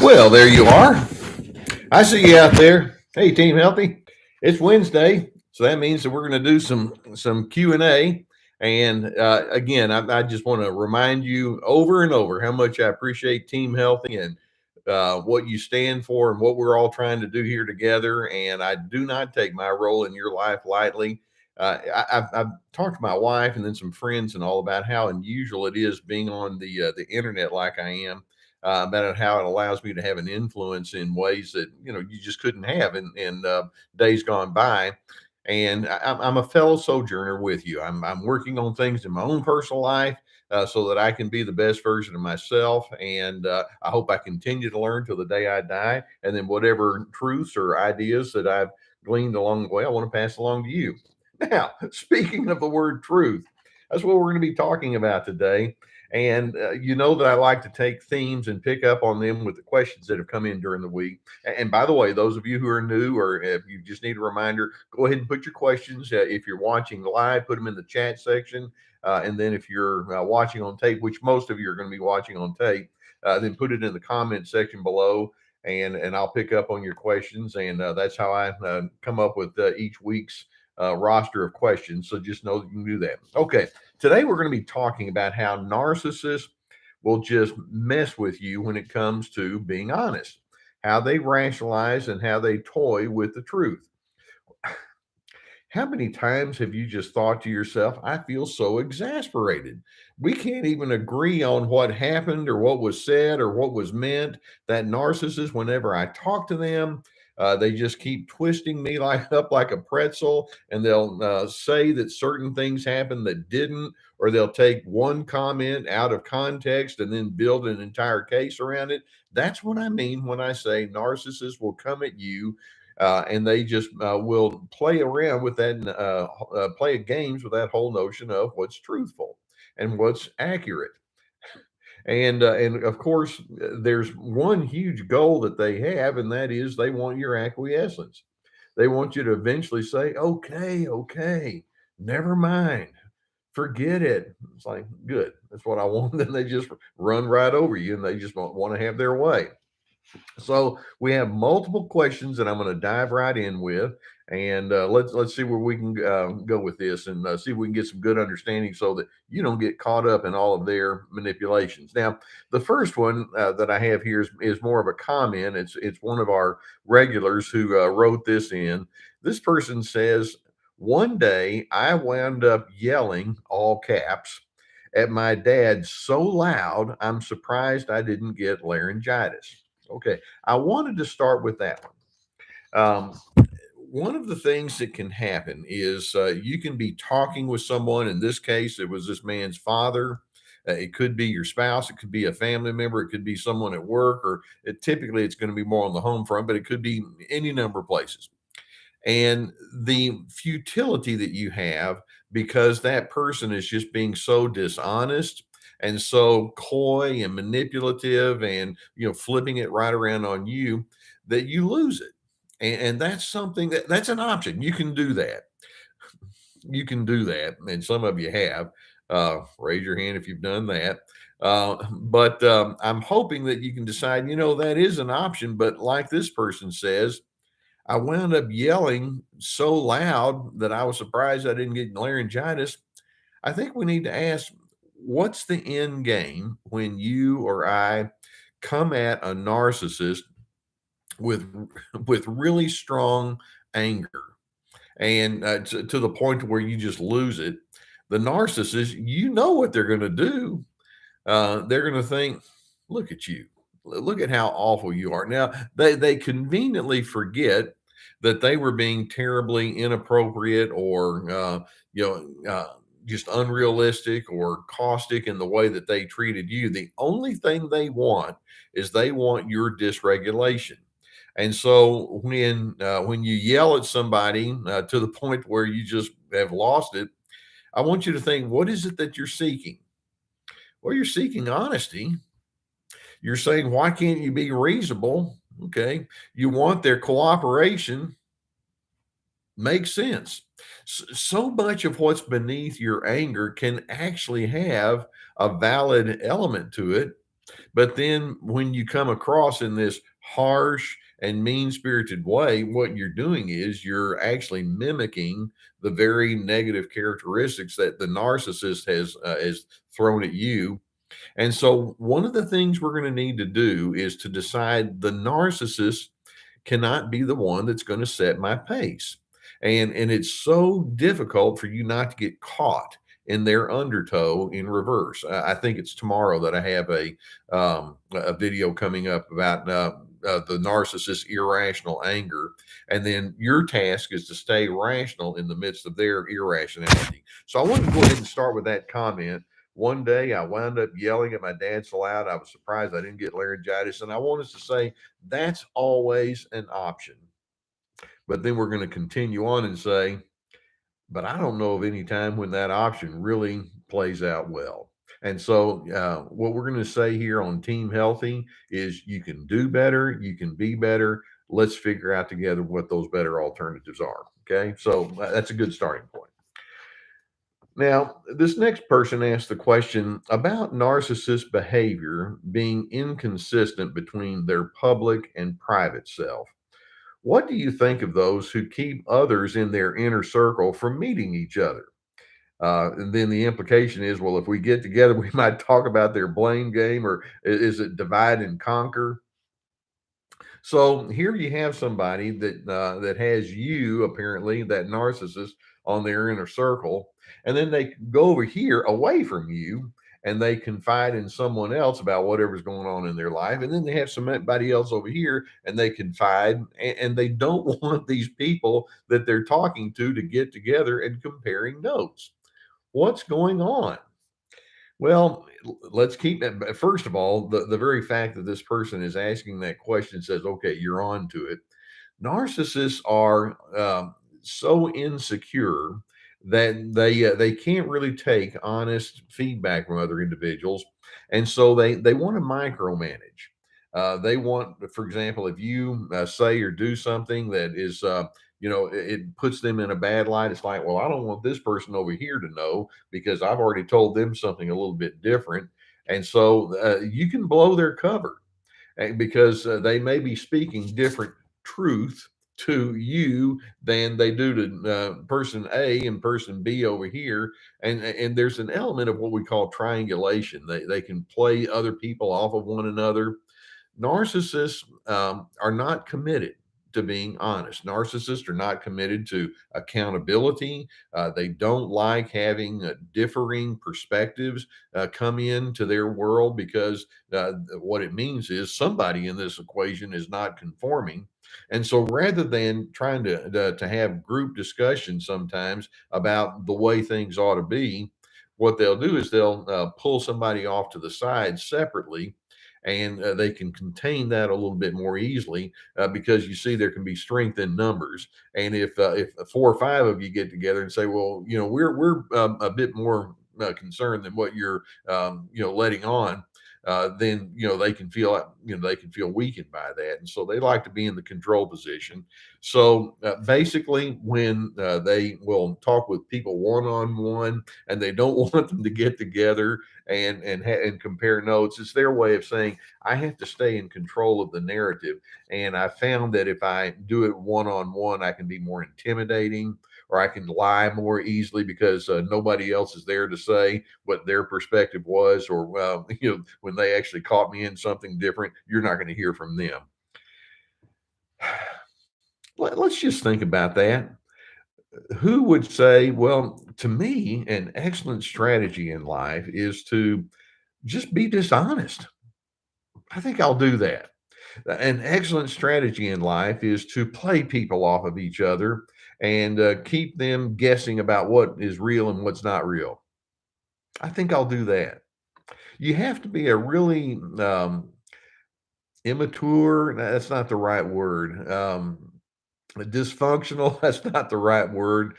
Well, there you are. I see you out there. Hey, Team Healthy. It's Wednesday, so that means that we're going to do some Q&A. And again, I just want to remind you over and over how much I appreciate Team Healthy and what you stand for and what we're all trying to do here together. And I do not take my role in your life lightly. I've talked to my wife and then some friends and all about how unusual it is being on the internet like I am, about how it allows me to have an influence in ways that you just couldn't have in days gone by. And I'm a fellow sojourner with you. I'm working on things in my own personal life, so that I can be the best version of myself. And I hope I continue to learn till the day I die. And then whatever truths or ideas that I've gleaned along the way, I want to pass along to you. Now, speaking of the word truth, that's what we're going to be talking about today. And you know that I like to take themes and pick up on them with the questions that have come in during the week. And by the way, those of you who are new or if you just need a reminder, go ahead and put your questions. If you're watching live, put them in the chat section. And then if you're watching on tape, which most of you are going to be watching on tape, then put it in the comment section below. And I'll pick up on your questions. And that's how I come up with each week's roster of questions. So just know that you can do that. Okay. Today, we're going to be talking about how narcissists will just mess with you when it comes to being honest, how they rationalize and how they toy with the truth. How many times have you just thought to yourself, I feel so exasperated? We can't even agree on what happened or what was said or what was meant. That narcissist, whenever I talk to them, they just keep twisting me up like a pretzel, and they'll say that certain things happened that didn't, or they'll take one comment out of context and then build an entire case around it. That's what I mean when I say narcissists will come at you, and they just will play around with that, play games with that whole notion of what's truthful and what's accurate. And of course, there's one huge goal that they have, and that is they want your acquiescence. They want you to eventually say, okay, okay, never mind, forget it. It's like, good, that's what I want. Then they just run right over you and they just want to have their way. So we have multiple questions that I'm going to dive right in with, and let's see where we can go with this, and see if we can get some good understanding so that you don't get caught up in all of their manipulations. Now, the first one that I have here is more of a comment. It's one of our regulars who wrote this in. This person says, "One day I wound up yelling all caps at my dad so loud I'm surprised I didn't get laryngitis." Okay, I wanted to start with that one. One of the things that can happen is you can be talking with someone. In this case, it was this man's father. It could be your spouse. It could be a family member. It could be someone at work, or typically it's going to be more on the home front, but it could be any number of places. And the futility that you have because that person is just being so dishonest and so coy and manipulative and flipping it right around on you, that you lose it. And that's something that's an option. You can do that. You can do that, and some of you have. Raise your hand if you've done that. But I'm hoping that you can decide, that is an option. But like this person says, I wound up yelling so loud that I was surprised I didn't get laryngitis. I think we need to ask, what's the end game when you or I come at a narcissist with with really strong anger, and to the point where you just lose it? The narcissist, you know what they're going to do. They're going to think, look at you. Look at how awful you are. Now, they conveniently forget that they were being terribly inappropriate or, just unrealistic or caustic in the way that they treated you. The only thing they want is they want your dysregulation. And so when you yell at somebody to the point where you just have lost it, I want you to think, what is it that you're seeking? Well, you're seeking honesty. You're saying, why can't you be reasonable? Okay. You want their cooperation. Makes sense. So much of what's beneath your anger can actually have a valid element to it. But then when you come across in this harsh and mean-spirited way, what you're doing is you're actually mimicking the very negative characteristics that the narcissist has thrown at you. And so one of the things we're going to need to do is to decide the narcissist cannot be the one that's going to set my pace. And it's so difficult for you not to get caught in their undertow in reverse. I think it's tomorrow that I have a video coming up about the narcissist's irrational anger, and then your task is to stay rational in the midst of their irrationality. So I want to go ahead and start with that comment. One day I wound up yelling at my dad so loud I was surprised I didn't get laryngitis, and I want us to say that's always an option. But then we're going to continue on and say, but I don't know of any time when that option really plays out well. And so, what we're going to say here on Team Healthy is you can do better, you can be better. Let's figure out together what those better alternatives are. Okay. So, that's a good starting point. Now, this next person asked the question about narcissist behavior being inconsistent between their public and private self. What do you think of those who keep others in their inner circle from meeting each other? And then the implication is, well, if we get together, we might talk about their blame game, or is it divide and conquer? So here you have somebody that has you, apparently that narcissist, on their inner circle, and then they go over here away from you and they confide in someone else about whatever's going on in their life, and then they have somebody else over here and they confide, and they don't want these people that they're talking to get together and comparing notes. What's going on? Well, let's keep that. First of all, the very fact that this person is asking that question says, okay, you're on to it. Narcissists are so insecure that they can't really take honest feedback from other individuals, and so they want to micromanage. They want, for example, if you say or do something that is, it puts them in a bad light. It's like, well, I don't want this person over here to know because I've already told them something a little bit different, and so you can blow their cover because they may be speaking different truth to you than they do to person A and person B over here. And there's an element of what we call triangulation. They can play other people off of one another. Narcissists are not committed to being honest. Narcissists are not committed to accountability. They don't like having differing perspectives come into their world because what it means is somebody in this equation is not conforming. And so rather than trying to have group discussion sometimes about the way things ought to be, what they'll do is they'll pull somebody off to the side separately, and they can contain that a little bit more easily because you see there can be strength in numbers. And if four or five of you get together and say, well, we're a bit more concerned than what you're letting on, then they can feel weakened by that, and so they like to be in the control position. So basically, when they will talk with people one on one, and they don't want them to get together and compare notes, it's their way of saying I have to stay in control of the narrative. And I found that if I do it one on one, I can be more intimidating, or I can lie more easily because nobody else is there to say what their perspective was, or well, when they actually caught me in something different, you're not going to hear from them. Let's just think about that. Who would say, well, to me, an excellent strategy in life is to just be dishonest? I think I'll do that. An excellent strategy in life is to play people off of each other and keep them guessing about what is real and what's not real. I think I'll do that. You have to be a really immature, that's not the right word. Dysfunctional, that's not the right word.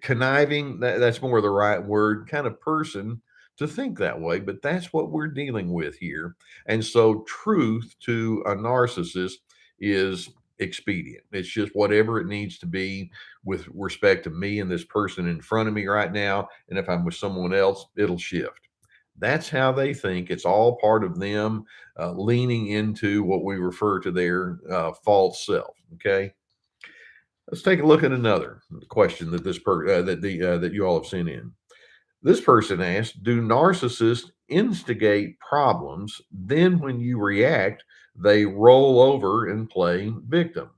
Conniving, that's more the right word, kind of person to think that way. But that's what we're dealing with here. And so, truth to a narcissist is expedient. It's just whatever it needs to be with respect to me and this person in front of me right now. And if I'm with someone else, it'll shift. That's how they think. It's all part of them leaning into what we refer to their false self. Okay. Let's take a look at another question that that you all have sent in. This person asked, "Do narcissists instigate problems? Then, when you react, they roll over and play victim."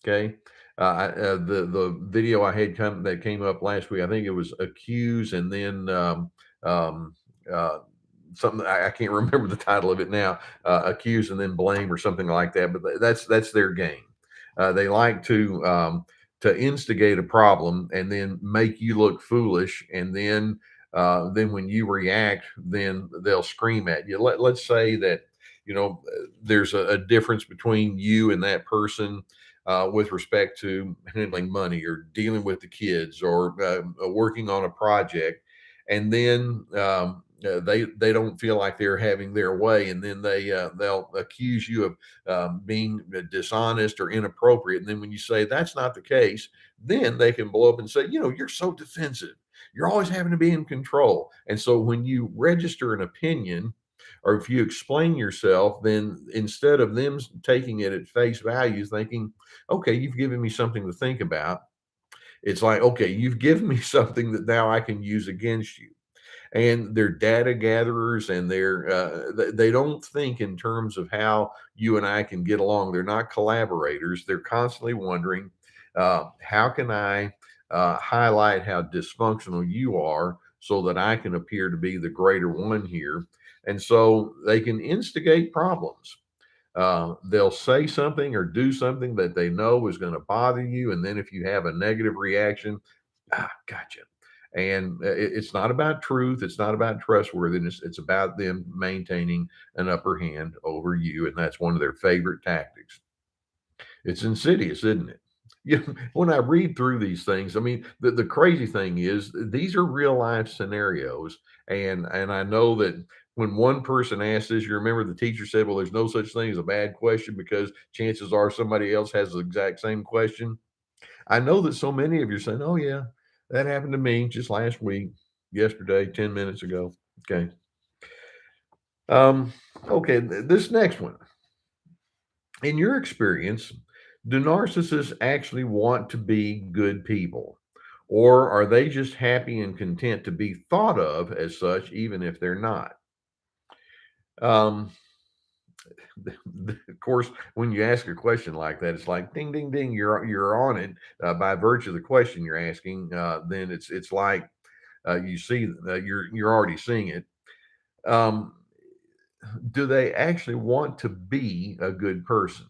Okay. The video I had that came up last week, I think it was accuse and then um, uh, something I can't remember the title of it now. Accuse and then blame or something like that. But that's their game. They like to instigate a problem and then make you look foolish, and then when you react, then they'll scream at you. Let's say that there's a difference between you and that person with respect to handling money or dealing with the kids or working on a project, and then they don't feel like they're having their way, and then they'll accuse you of being dishonest or inappropriate. And then when you say that's not the case, then they can blow up and say, you're so defensive. You're always having to be in control. And so when you register an opinion, or if you explain yourself, then instead of them taking it at face value, thinking, okay, you've given me something to think about, it's like, okay, you've given me something that now I can use against you. And they're data gatherers, and they don't think in terms of how you and I can get along. They're not collaborators. They're constantly wondering, how can I highlight how dysfunctional you are so that I can appear to be the greater one here. And so they can instigate problems. They'll say something or do something that they know is going to bother you. And then if you have a negative reaction, gotcha. And it's not about truth. It's not about trustworthiness. It's about them maintaining an upper hand over you. And that's one of their favorite tactics. It's insidious, isn't it? When I read through these things, I mean, the crazy thing is these are real life scenarios. And I know that when one person asked this, you remember the teacher said, well, there's no such thing as a bad question because chances are somebody else has the exact same question. I know that so many of you are saying, oh, yeah, that happened to me just last week, yesterday, 10 minutes ago. Okay. Um, okay. This next one. In your experience, do narcissists actually want to be good people? Or are they just happy and content to be thought of as such, even if they're not? Um, of course, when you ask a question like that, it's like ding, ding, ding. You're on it by virtue of the question you're asking. Then it's like you see you're already seeing it. Um, do they actually want to be a good person?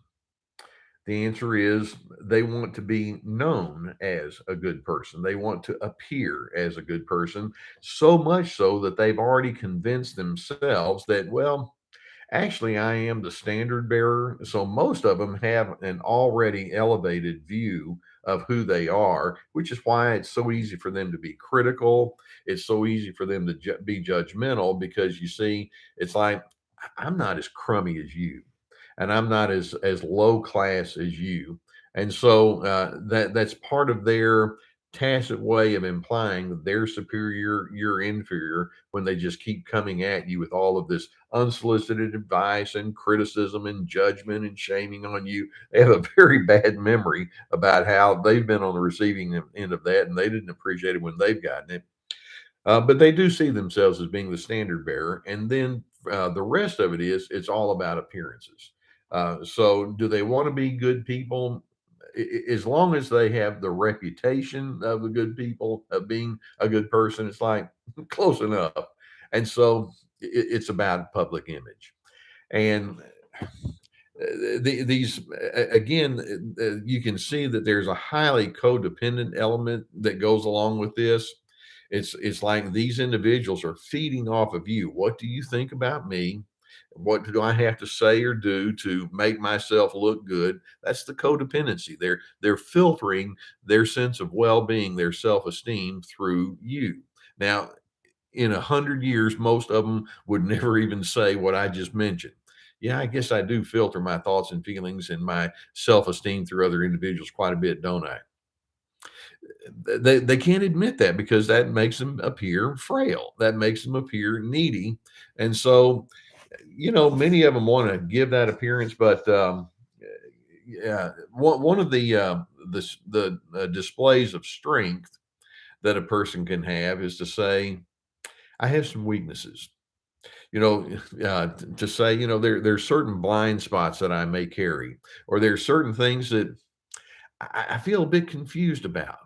The answer is they want to be known as a good person. They want to appear as a good person, so much so that they've already convinced themselves that, well, actually, I am the standard bearer. So most of them have an already elevated view of who they are, which is why it's so easy for them to be critical. It's so easy for them to be judgmental because you see, it's like, I'm not as crummy as you, and I'm not as low class as you. And so that's part of their tacit way of implying that they're superior, you're inferior, when they just keep coming at you with all of this unsolicited advice and criticism and judgment and shaming on you. They have a very bad memory about how they've been on the receiving end of that, and they didn't appreciate it when they've gotten it. But they do see themselves as being the standard bearer. And then the rest of it is it's all about appearances. So do they want to be good people? As long as they have the reputation of the good people, of being a good person, it's like close enough. And so it's about public image. And these again, you can see that there's a highly codependent element that goes along with this. It's like these individuals are feeding off of you. What do you think about me? What do I have to say or do to make myself look good? That's the codependency. They're filtering their sense of well-being, their self-esteem through you. Now, in 100 years, most of them would never even say what I just mentioned. Yeah, I guess I do filter my thoughts and feelings and my self esteem through other individuals quite a bit, don't I? they can't admit that because that makes them appear frail. That makes them appear needy. And so, many of them want to give that appearance, but yeah, one of the displays of strength that a person can have is to say, I have some weaknesses. You know, to say, there's certain blind spots that I may carry, or there's certain things that I feel a bit confused about.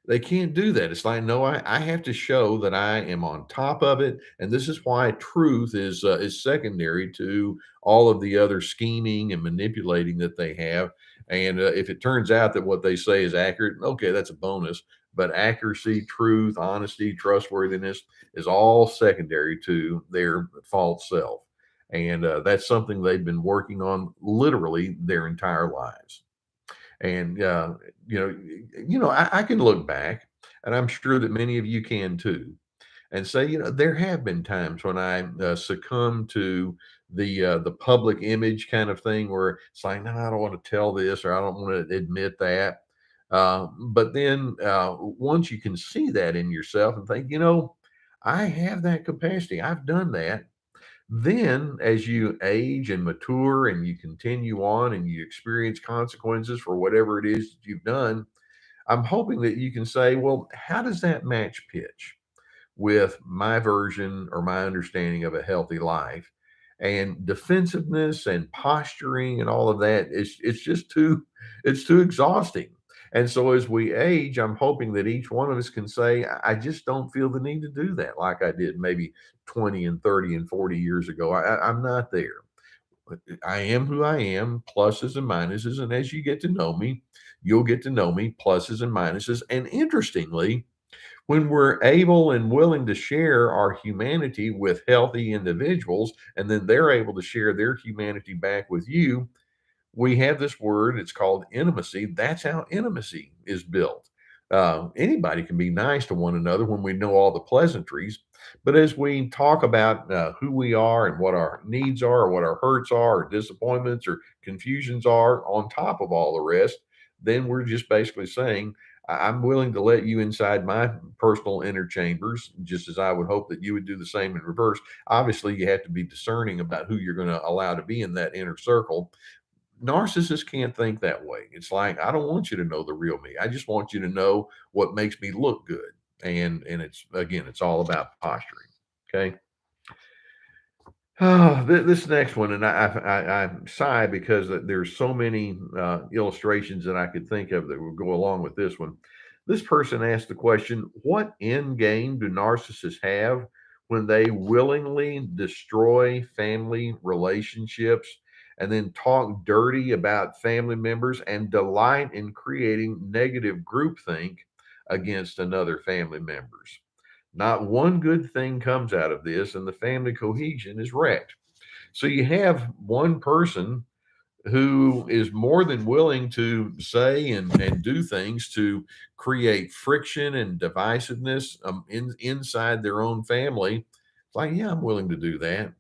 They can't do that. It's like, no, I have to show that I am on top of it, and this is why truth is secondary to all of the other scheming and manipulating that they have. And if it turns out that what they say is accurate, okay, that's a bonus. But accuracy, truth, honesty, trustworthiness is all secondary to their false self, and that's something they've been working on literally their entire lives. And I can look back, and I'm sure that many of you can too, and say, there have been times when I succumbed to the public image kind of thing, where it's like, no, I don't want to tell this, or I don't want to admit that. But then once you can see that in yourself and think, I have that capacity, I've done that. Then, as you age and mature and you continue on and you experience consequences for whatever it is that you've done, I'm hoping that you can say, well, how does that match pitch with my version or my understanding of a healthy life? And defensiveness and posturing and all of that, it's just too exhausting. And so as we age, I'm hoping that each one of us can say, I just don't feel the need to do that like I did maybe 20 and 30 and 40 years ago. I'm not there. I am who I am, pluses and minuses. And as you get to know me, you'll get to know me, pluses and minuses. And interestingly, when we're able and willing to share our humanity with healthy individuals, and then they're able to share their humanity back with you, we have this word, it's called intimacy. That's how intimacy is built. Anybody can be nice to one another when we know all the pleasantries. But as we talk about who we are and what our needs are, or what our hurts are, or disappointments or confusions are, on top of all the rest, then we're just basically saying, I'm willing to let you inside my personal inner chambers, just as I would hope that you would do the same in reverse. Obviously, you have to be discerning about who you're going to allow to be in that inner circle. Narcissists can't think that way. It's like, I don't want you to know the real me. I just want you to know what makes me look good. And it's, again, it's all about posturing. Okay. This next one, and I sigh because there's so many illustrations that I could think of that would go along with this one. This person asked the question, what end game do narcissists have when they willingly destroy family relationships and then talk dirty about family members and delight in creating negative groupthink against another family members? Not one good thing comes out of this, and the family cohesion is wrecked. So you have one person who is more than willing to say and do things to create friction and divisiveness inside their own family. It's like, yeah, I'm willing to do that.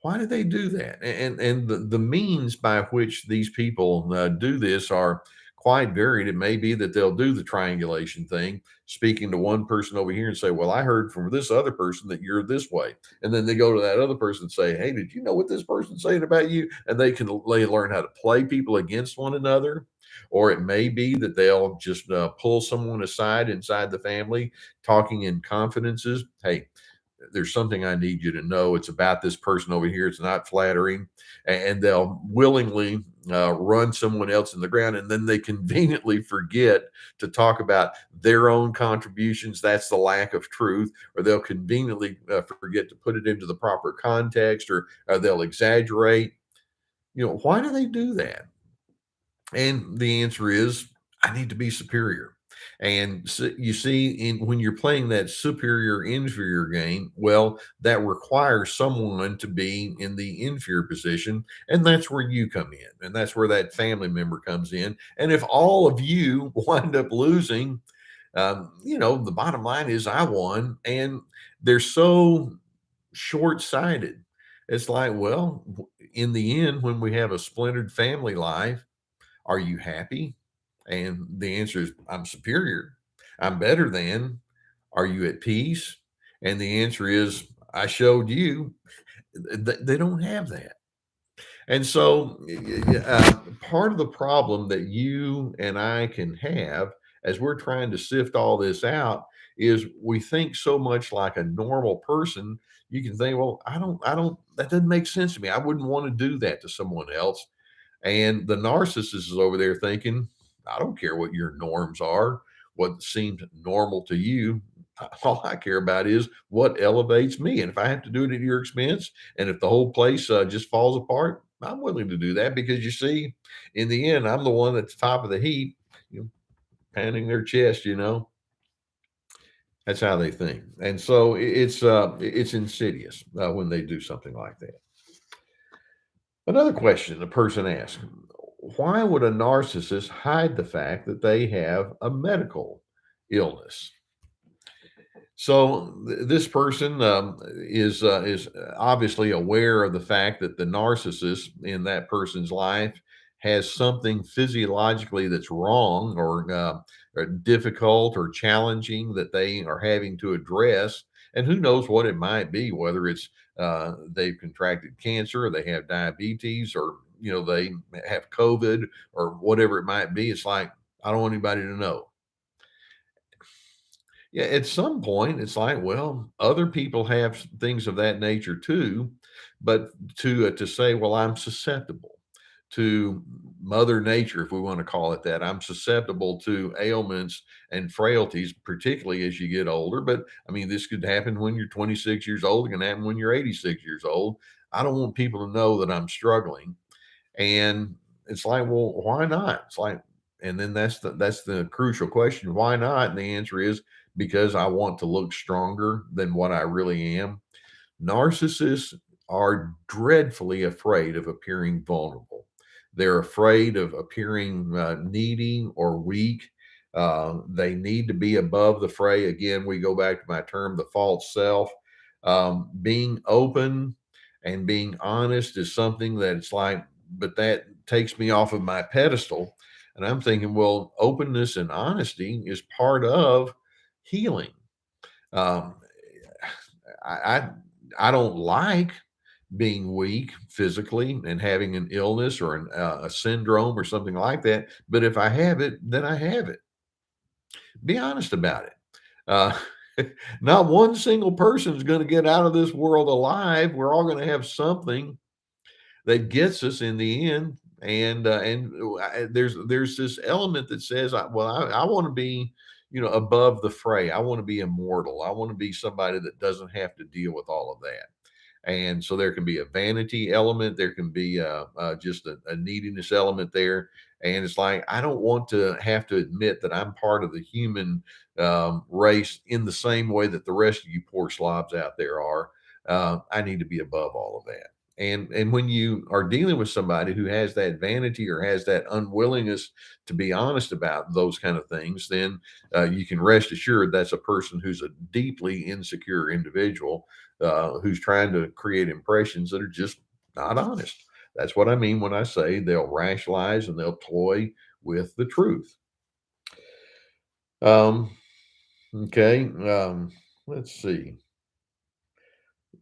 Why do they do that? And the means by which these people do this are quite varied. It may be that they'll do the triangulation thing, speaking to one person over here and say, well, I heard from this other person that you're this way. And then they go to that other person and say, hey, did you know what this person's saying about you? And they learn how to play people against one another. Or it may be that they'll just pull someone aside inside the family, talking in confidences. Hey, there's something I need you to know. It's about this person over here. It's not flattering. And they'll willingly run someone else in the ground. And then they conveniently forget to talk about their own contributions. That's the lack of truth. Or they'll conveniently forget to put it into the proper context, or they'll exaggerate. Why do they do that? And the answer is, I need to be superior. And so you see, when you're playing that superior inferior game, well, that requires someone to be in the inferior position. And that's where you come in. And that's where that family member comes in. And if all of you wind up losing, the bottom line is I won. And they're so short sighted. It's like, well, in the end, when we have a splintered family life, are you happy? And the answer is, I'm superior. I'm better than. Are you at peace? And the answer is, I showed you. They don't have that. And so, part of the problem that you and I can have as we're trying to sift all this out is we think so much like a normal person. You can think, well, that doesn't make sense to me. I wouldn't want to do that to someone else. And the narcissist is over there thinking, I don't care what your norms are, what seems normal to you. All I care about is what elevates me. And if I have to do it at your expense, and if the whole place just falls apart, I'm willing to do that because you see, in the end, I'm the one at the top of the heap, you know, pounding their chest, That's how they think. And so it's insidious when they do something like that. Another question the person asked, why would a narcissist hide the fact that they have a medical illness? So this person is obviously aware of the fact that the narcissist in that person's life has something physiologically that's wrong or difficult or challenging that they are having to address. And who knows what it might be, whether it's they've contracted cancer, or they have diabetes, or they have COVID, or whatever it might be. It's like, I don't want anybody to know. Yeah, at some point, it's like, well, other people have things of that nature too, but to say, well, I'm susceptible to Mother Nature, if we want to call it that. I'm susceptible to ailments and frailties, particularly as you get older. But I mean, this could happen when you're 26 years old. It can happen when you're 86 years old. I don't want people to know that I'm struggling. And it's like, well, why not? It's like, and then that's the crucial question. Why not? And the answer is because I want to look stronger than what I really am. Narcissists are dreadfully afraid of appearing vulnerable. They're afraid of appearing needy or weak. They need to be above the fray. Again, we go back to my term, the false self. Being open and being honest is something that it's like, but that takes me off of my pedestal. And I'm thinking, well, openness and honesty is part of healing. Um, I, I I don't like being weak physically and having an illness or a syndrome or something like that. But if I have it, then I have it. Be honest about it. Uh, Not one single person is going to get out of this world alive. We're all going to have something that gets us in the end. And there's this element that says, I want to be, above the fray. I want to be immortal. I want to be somebody that doesn't have to deal with all of that. And so there can be a vanity element. There can be just a neediness element there. And it's like, I don't want to have to admit that I'm part of the human race in the same way that the rest of you poor slobs out there are. I need to be above all of that. And when you are dealing with somebody who has that vanity or has that unwillingness to be honest about those kind of things, then you can rest assured that's a person who's a deeply insecure individual who's trying to create impressions that are just not honest. That's what I mean when I say they'll rationalize and they'll toy with the truth. Um, okay. Let's see.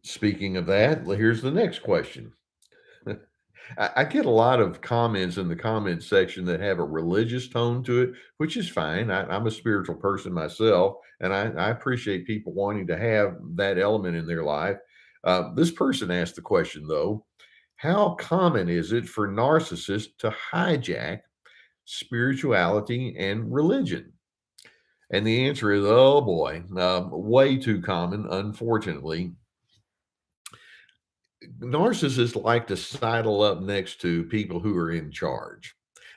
Speaking of that, here's the next question. I get a lot of comments in the comment section that have a religious tone to it, which is fine. I'm a spiritual person myself, and I appreciate people wanting to have that element in their life. This person asked the question, though, how common is it for narcissists to hijack spirituality and religion? And the answer is, oh boy, way too common, unfortunately. Narcissists like to sidle up next to people who are in charge.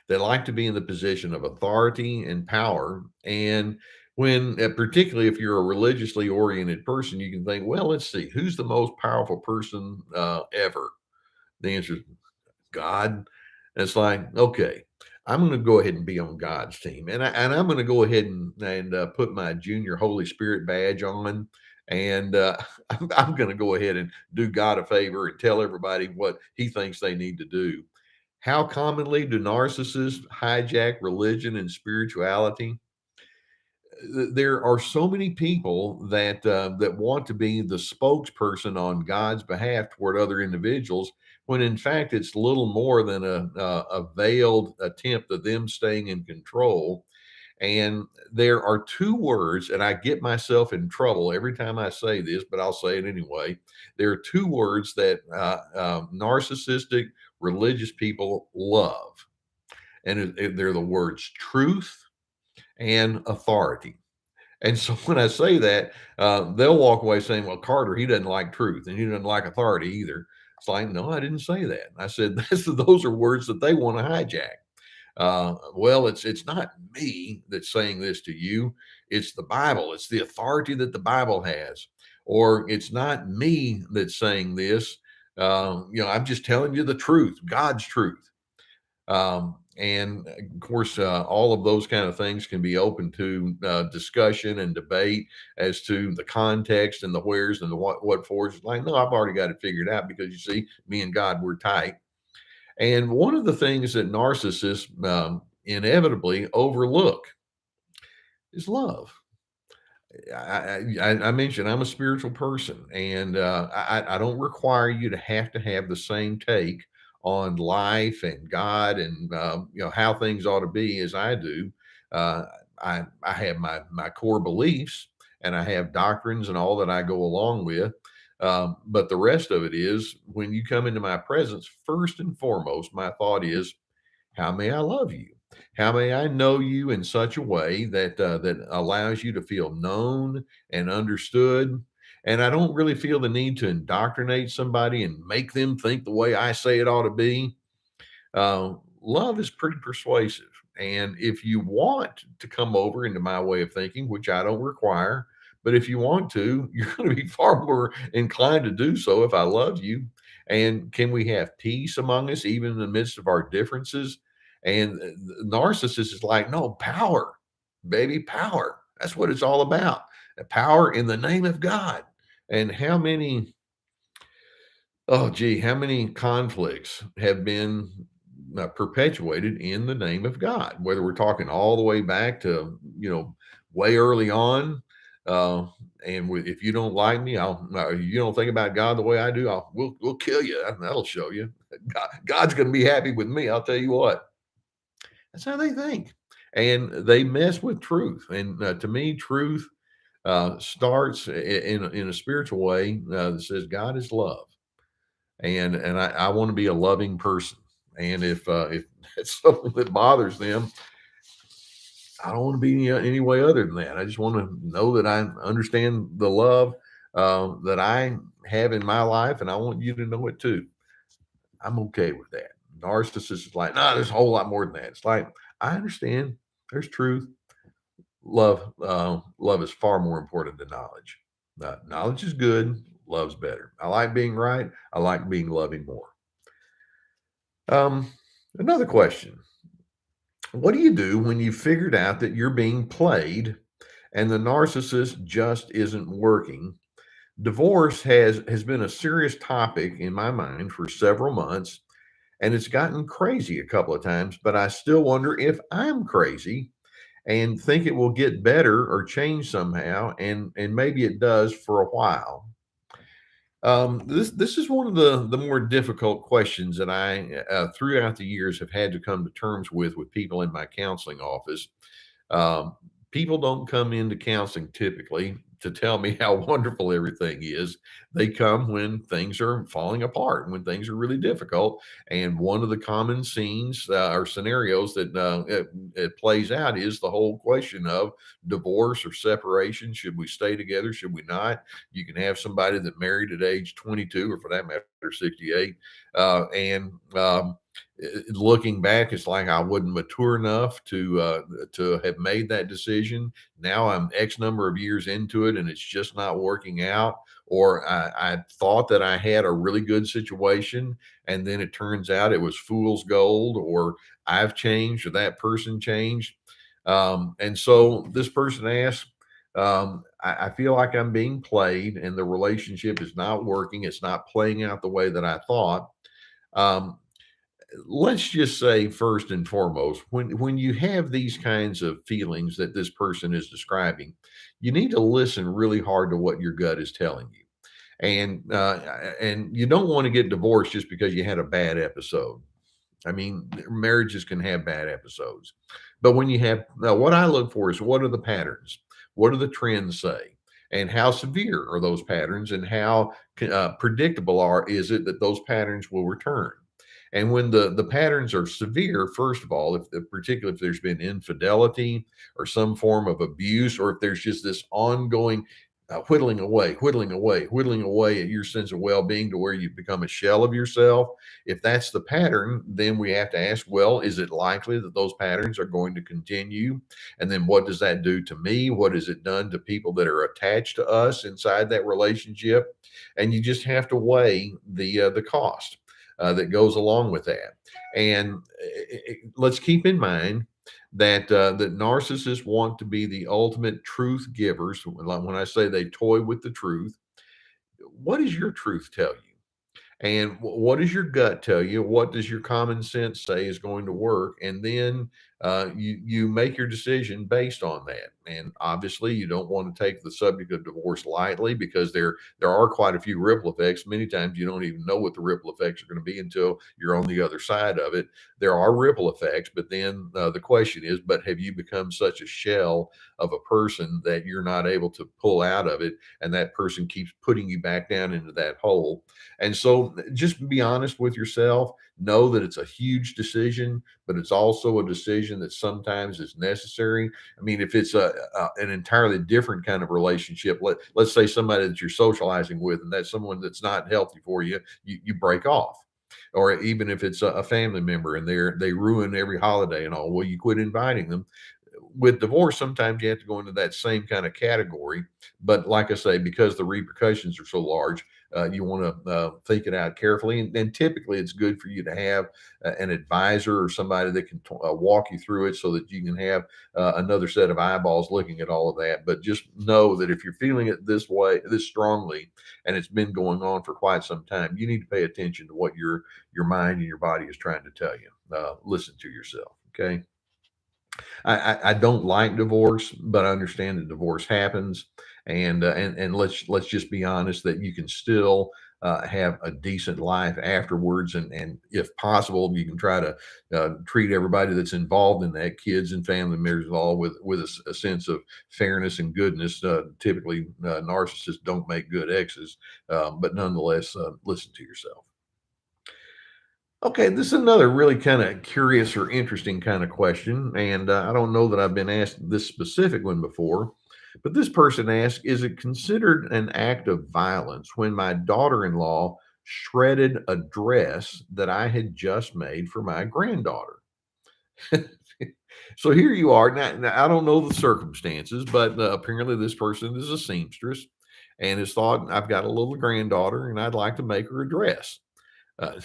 They like to be in the position of authority and power. And particularly if you're a religiously oriented person, you can think, well, let's see, who's the most powerful person ever? The answer is God. And it's like, okay, I'm going to go ahead and be on God's team, and I'm going to go ahead and put my junior Holy Spirit badge on, and I'm going to go ahead and do God a favor and tell everybody what He thinks they need to do. How commonly do narcissists hijack religion and spirituality? There are so many people that want to be the spokesperson on God's behalf toward other individuals, when in fact it's little more than a veiled attempt of them staying in control. And there are two words, and I get myself in trouble every time I say this, but I'll say it anyway. There are two words that narcissistic religious people love, and they're the words truth and authority. And so when I say that, they'll walk away saying, well, Carter, he doesn't like truth and he doesn't like authority either. It's like, no, I didn't say that. I said, those are words that they want to hijack. Well, it's not me that's saying this to you. It's the Bible. It's the authority that the Bible has. Or it's not me that's saying this. I'm just telling you the truth, God's truth. And of course, all of those kind of things can be open to discussion and debate as to the context and the wheres and the what fors. It's like, no, I've already got it figured out because you see, me and God, we're tight. And one of the things that narcissists inevitably overlook is love. I mentioned I'm a spiritual person, and I don't require you to have the same take on life and God and how things ought to be as I do. Uh, I have my core beliefs, and I have doctrines and all that I go along with. But the rest of it is when you come into my presence, first and foremost, my thought is, how may I love you? How may I know you in such a way that allows you to feel known and understood? And I don't really feel the need to indoctrinate somebody and make them think the way I say it ought to be. Love is pretty persuasive. And if you want to come over into my way of thinking, which I don't require, but if you want to, you're going to be far more inclined to do so if I love you. And can we have peace among us, even in the midst of our differences? And the narcissist is like, no, power, baby, power. That's what it's all about. Power in the name of God. And how many conflicts have been perpetuated in the name of God? Whether we're talking all the way back to, way early on, uh, if you don't like me, you don't think about God the way I do, we'll kill you. That'll show you. God's going to be happy with me. I'll tell you what. That's how they think, and they mess with truth. And to me, truth starts in a spiritual way that says God is love, and I want to be a loving person. And if it's something that bothers them, I don't want to be any way other than that. I just want to know that I understand the love that I have in my life, and I want you to know it too. I'm okay with that. Narcissist is like, no, there's a whole lot more than that. It's like, I understand. There's truth. Love is far more important than knowledge. Knowledge is good. Love's better. I like being right. I like being loving more. Another question. What do you do when you figured out that you're being played and the narcissist just isn't working? Divorce has been a serious topic in my mind for several months, and it's gotten crazy a couple of times, but I still wonder if I'm crazy and think it will get better or change somehow, and maybe it does for a while. This is one of the more difficult questions that I throughout the years have had to come to terms with people in my counseling office. Um, People don't come into counseling typically to tell me how wonderful everything is. They come when things are falling apart, when things are really difficult. And one of the common scenes or scenarios that it plays out is the whole question of divorce or separation. Should we stay together? Should we not? You can have somebody that married at age 22, or for that matter, 68, and looking back, it's like I wasn't mature enough to have made that decision. Now I'm X number of years into it, and it's just not working out. Or I thought that I had a really good situation, and then it turns out it was fool's gold, or I've changed, or that person changed. And so this person asked, I feel like I'm being played, and the relationship is not working. It's not playing out the way that I thought. Um, let's just say first and foremost, when you have these kinds of feelings that this person is describing, you need to listen really hard to what your gut is telling you. And you don't want to get divorced just because you had a bad episode. I mean, marriages can have bad episodes, but when you have, now what I look for is, what are the patterns? What do the trends say? And how severe are those patterns? And how predictable is it that those patterns will return? And when the patterns are severe, first of all, if particularly if there's been infidelity or some form of abuse, or if there's just this ongoing whittling away at your sense of well-being to where you become a shell of yourself. If that's the pattern, then we have to ask, well, is it likely that those patterns are going to continue? And then what does that do to me? What has it done to people that are attached to us inside that relationship? And you just have to weigh the cost that goes along with that. And let's keep in mind that narcissists want to be the ultimate truth givers. When I say they toy with the truth, what does your truth tell you? And what does your gut tell you? What does your common sense say is going to work? And then you make your decision based on that. And obviously, you don't want to take the subject of divorce lightly, because there are quite a few ripple effects. Many times you don't even know what the ripple effects are going to be until you're on the other side of it. There are ripple effects, but then the question is, but have you become such a shell of a person that you're not able to pull out of it, and that person keeps putting you back down into that hole? And so just be honest with yourself. Know that it's a huge decision, but it's also a decision that sometimes is necessary. I mean, if it's an entirely different kind of relationship, let's say somebody that you're socializing with, and that's someone that's not healthy for you, you break off. Or even if it's a family member and they ruin every holiday and all, well, you quit inviting them. With divorce, sometimes you have to go into that same kind of category. But like I say, because the repercussions are so large, you want to think it out carefully. And typically, it's good for you to have an advisor or somebody that can walk you through it, so that you can have another set of eyeballs looking at all of that. But just know that if you're feeling it this way, this strongly, and it's been going on for quite some time, you need to pay attention to what your mind and your body is trying to tell you. Listen to yourself. Okay. I don't like divorce, but I understand that divorce happens, and let's just be honest that you can still have a decent life afterwards, and if possible, you can try to treat everybody that's involved in that, kids and family members, all with a sense of fairness and goodness. Typically, narcissists don't make good exes, but nonetheless, listen to yourself. Okay, this is another really kind of curious or interesting kind of question. And I don't know that I've been asked this specific one before, but this person asked, is it considered an act of violence when my daughter in law shredded a dress that I had just made for my granddaughter? So here you are. Now, I don't know the circumstances, but apparently this person is a seamstress and has thought, I've got a little granddaughter and I'd like to make her a dress. Uh,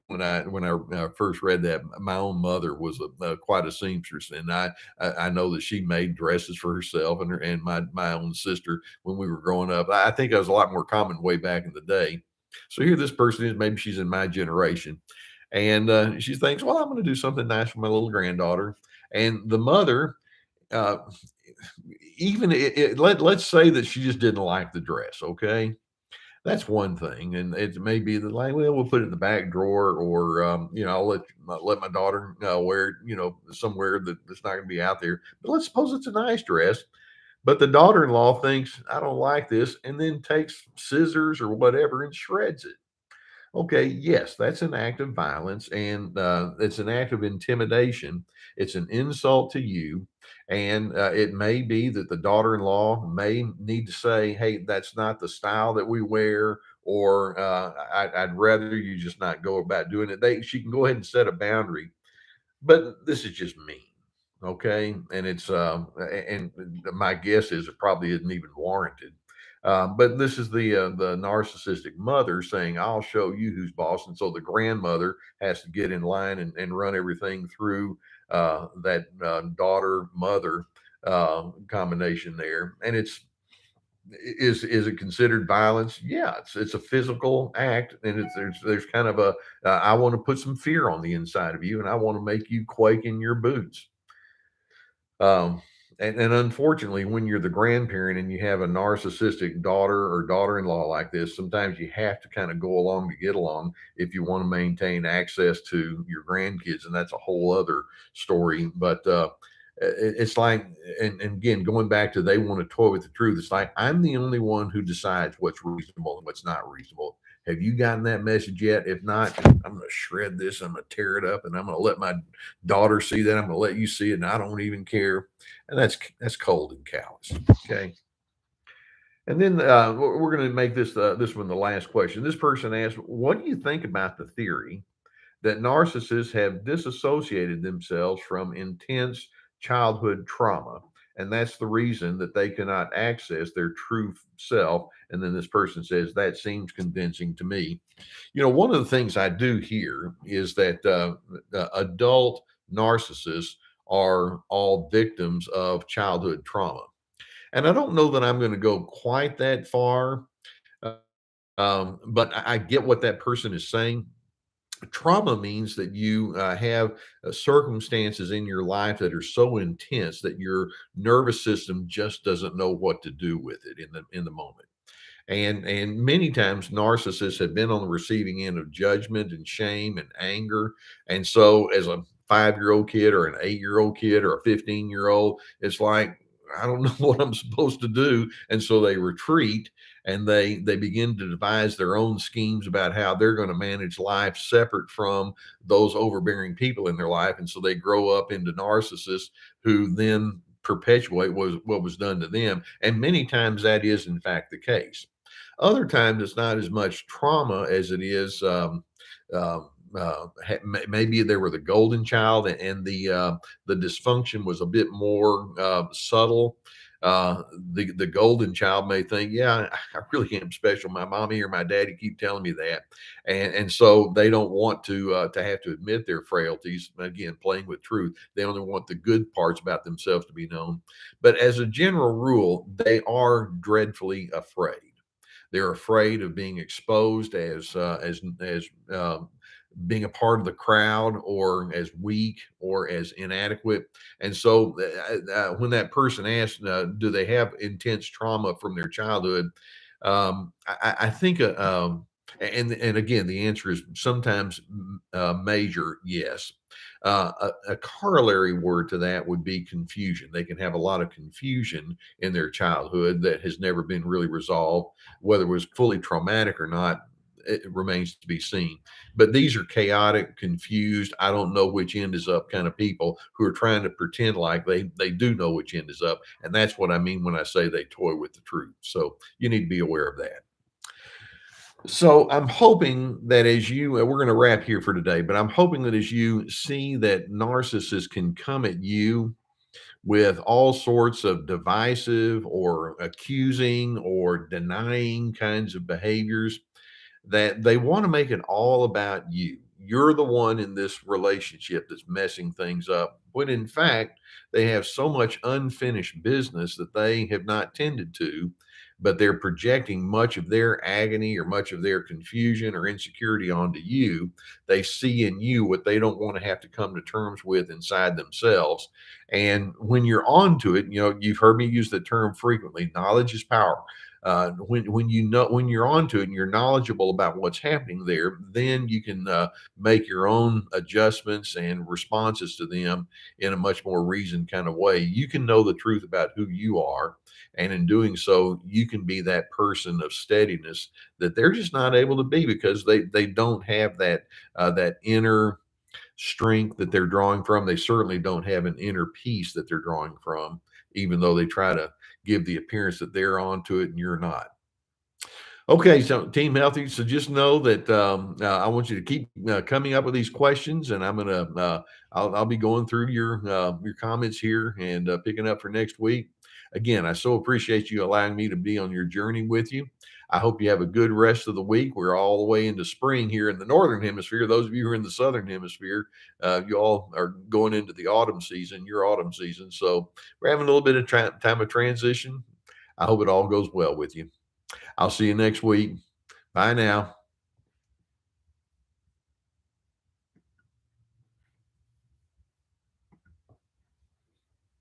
when I first read that, my own mother was quite a seamstress, and I know that she made dresses for herself and my own sister when we were growing up. I think that was a lot more common way back in the day. So here this person is, maybe she's in my generation, and she thinks, well, I'm going to do something nice for my little granddaughter. And the mother, uh, even let's say that she just didn't like the dress. Okay, that's one thing, and it may be that, like, well, we'll put it in the back drawer, or I'll let my daughter wear it, somewhere that's not going to be out there. But let's suppose it's a nice dress, but the daughter-in-law thinks I don't like this, and then takes scissors or whatever and shreds it. Okay, yes, that's an act of violence, and it's an act of intimidation. It's an insult to you, and it may be that the daughter-in-law may need to say, "Hey, that's not the style that we wear," or I'd rather you just not go about doing it." She can go ahead and set a boundary, but this is just mean. Okay. And and my guess is it probably isn't even warranted. But this is the narcissistic mother saying, I'll show you who's boss. And so the grandmother has to get in line and run everything through that daughter mother combination there. And it's Is it considered violence? Yeah, it's a physical act, and there's kind of a I want to put some fear on the inside of you, and I want to make you quake in your boots. Um, and unfortunately, when you're the grandparent and you have a narcissistic daughter or daughter-in-law like this, sometimes you have to kind of go along to get along if you want to maintain access to your grandkids, and that's a whole other story. But it's like, and again, going back to they want to toy with the truth. It's like I'm the only one who decides what's reasonable and what's not reasonable. Have you gotten that message yet? If not, I'm going to shred this. I'm going to tear it up, and I'm going to let my daughter see that. I'm going to let you see it, and I don't even care. And that's cold and callous. Okay. And then we're going to make this one the last question. This person asked, "What do you think about the theory that narcissists have disassociated themselves from intense childhood trauma? And that's the reason that they cannot access their true self." And then this person says, "That seems convincing to me." One of the things I do hear is that adult narcissists are all victims of childhood trauma. And I don't know that I'm going to go quite that far, uh, but I get what that person is saying. Trauma means that you have circumstances in your life that are so intense that your nervous system just doesn't know what to do with it in the moment. And many times narcissists have been on the receiving end of judgment and shame and anger. And so as a 5-year-old kid or an 8-year-old kid or a 15-year-old, it's like, I don't know what I'm supposed to do. And so they retreat, and they begin to devise their own schemes about how they're going to manage life separate from those overbearing people in their life. And so they grow up into narcissists who then perpetuate what was done to them. And many times that is in fact the case. Other times it's not as much trauma as it is maybe they were the golden child, and the dysfunction was a bit more subtle. The golden child may think, yeah, I really am special. My mommy or my daddy keep telling me that, and so they don't want to have to admit their frailties. Again, playing with truth, they only want the good parts about themselves to be known. But as a general rule, they are dreadfully afraid. They're afraid of being exposed as being a part of the crowd, or as weak, or as inadequate. And so when that person asks, do they have intense trauma from their childhood? I think, and again, the answer is sometimes major, yes. A corollary word to that would be confusion. They can have a lot of confusion in their childhood that has never been really resolved. Whether it was fully traumatic or not, it remains to be seen. But these are chaotic, confused, I don't know which end is up kind of people who are trying to pretend like they do know which end is up. And that's what I mean when I say they toy with the truth. So you need to be aware of that. So I'm hoping that as you, we're going to wrap here for today, but I'm hoping that as you see that narcissists can come at you with all sorts of divisive or accusing or denying kinds of behaviors, that they want to make it all about you. You're the one in this relationship that's messing things up, when in fact, they have so much unfinished business that they have not tended to, but they're projecting much of their agony or much of their confusion or insecurity onto you. They see in you what they don't want to have to come to terms with inside themselves. And when you're onto it, you've heard me use the term frequently: knowledge is power. When you're onto it and you're knowledgeable about what's happening there, then you can make your own adjustments and responses to them in a much more reasoned kind of way. You can know the truth about who you are, and in doing so, you can be that person of steadiness that they're just not able to be, because they don't have that inner strength that they're drawing from. They certainly don't have an inner peace that they're drawing from, even though they try to give the appearance that they're onto it and you're not. Okay, so Team Healthy. So just know that I want you to keep coming up with these questions, and I'll be going through your comments here and picking up for next week. Again, I so appreciate you allowing me to be on your journey with you. I hope you have a good rest of the week. We're all the way into spring here in the northern hemisphere. Those of you who are in the southern hemisphere, you all are going into the autumn season, your autumn season. So we're having a little bit of time of transition. I hope it all goes well with you. I'll see you next week. Bye now.